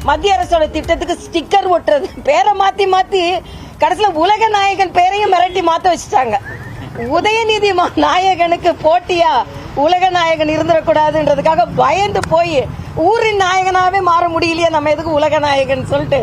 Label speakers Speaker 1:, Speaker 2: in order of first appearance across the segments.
Speaker 1: மத்திய அரசோட திட்டத்துக்கு ஸ்டிக்கர் ஒட்டுறது, பேரை மாத்தி மாத்தி கடைசியில் உலக நாயகன் பேரையும் மிரட்டி மாத்த வச்சுட்டாங்க. உதயநிதி நாயகனுக்கு போட்டியா உலக நாயகன் இருந்துடக்கூடாதுன்றதுக்காக பயந்து போய் ஊரின் நாயகனாவே மாற முடியலையே, நம்ம எதுக்கு உலக நாயகன் சொல்லிட்டு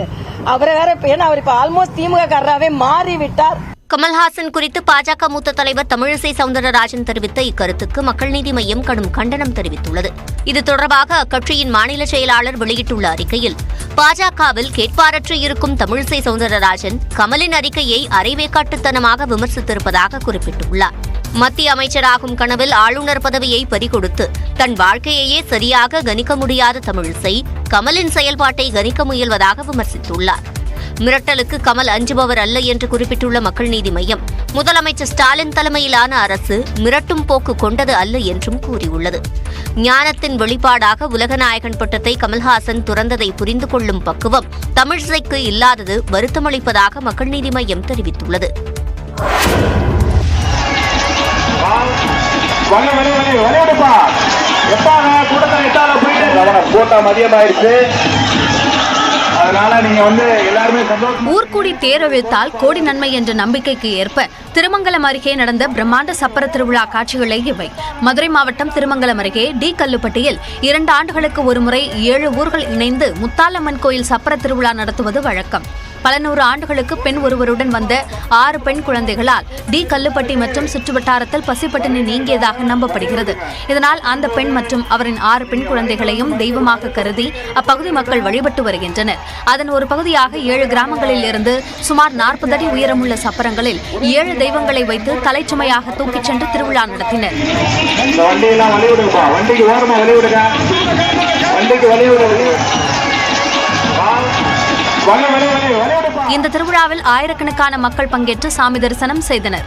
Speaker 1: அவரை வேற, ஏன்னா அவர் இப்ப ஆல்மோஸ்ட் திமுக காரராகவே மாறிவிட்டார்.
Speaker 2: கமல்ஹாசன் குறித்து பாஜக மூத்த தலைவர் தமிழிசை சவுந்தரராஜன் தெரிவித்த இக்கருத்துக்கு மக்கள் நீதி மய்யம் கடும் கண்டனம் தெரிவித்துள்ளது. இது தொடர்பாக அக்கட்சியின் மாநில செயலாளர் வெளியிட்டுள்ள அறிக்கையில், பாஜகவில் கேட்பாரற்று இருக்கும் தமிழிசை சவுந்தரராஜன் கமலின் அறிக்கையை அரைவேக்காட்டுத்தனமாக விமர்சித்திருப்பதாக குறிப்பிட்டுள்ளார். மத்திய அமைச்சராகும் கனவில் ஆளுநர் பதவியை பறிகொடுத்து தன் வாழ்க்கையையே சரியாக கணிக்க முடியாத தமிழிசை கமலின் செயல்பாட்டை கணிக்க முயல்வதாக விமர்சித்துள்ளார். மிரட்டலுக்கு கமல் அஞ்சுபவர் அல்ல என்று குறிப்பிட்டுள்ள மக்கள் நீதி மய்யம், முதலமைச்சர் ஸ்டாலின் தலைமையிலான அரசு மிரட்டும் போக்கு கொண்டது அல்ல என்றும் கூறியுள்ளது. ஞானத்தின் வெளிப்பாடாக உலகநாயகன் பட்டத்தை கமல்ஹாசன் துறந்ததை புரிந்து கொள்ளும் பக்குவம் தமிழிசைக்கு இல்லாதது வருத்தமளிப்பதாக மக்கள் நீதி மய்யம் தெரிவித்துள்ளது.
Speaker 3: ஊர்கூடி தேரெழுத்தால் கோடி நன்மை என்ற நம்பிக்கைக்கு ஏற்ப திருமங்கலம் அருகே நடந்த பிரம்மாண்ட சப்பர திருவிழா காட்சிகளை இவை. மதுரை மாவட்டம் திருமங்கலம் அருகே டி கல்லுப்பட்டியில் 2 ஆண்டுகளுக்கு ஒருமுறை 7 ஊர்கள் இணைந்து முத்தாலம்மன் கோயில் சப்பர திருவிழா நடத்துவது வழக்கம். பல நூறு ஆண்டுகளுக்கு பெண் ஒருவருடன் வந்த 6 பெண் குழந்தைகளால் டி கல்லுப்பட்டி மற்றும் சுற்றுவட்டாரத்தில் பசிப்பட்டினி நீங்கியதாக நம்பப்படுகிறது. இதனால் அந்த பெண் மற்றும் அவரின் 6 பெண் குழந்தைகளையும் தெய்வமாக கருதி அப்பகுதி மக்கள் வழிபட்டு வருகின்றனர். அதன் ஒரு பகுதியாக 7 கிராமங்களில் இருந்து சுமார் 40 அடி உயரமுள்ள சப்பரங்களில் 7 தெய்வங்களை வைத்து தலைச்சுமையாக தூக்கிச் சென்று திருவிழா நடத்தினர். இந்த திருவிழாவில் ஆயிரக்கணக்கான மக்கள் பங்கேற்று சாமி தரிசனம் செய்தனர்.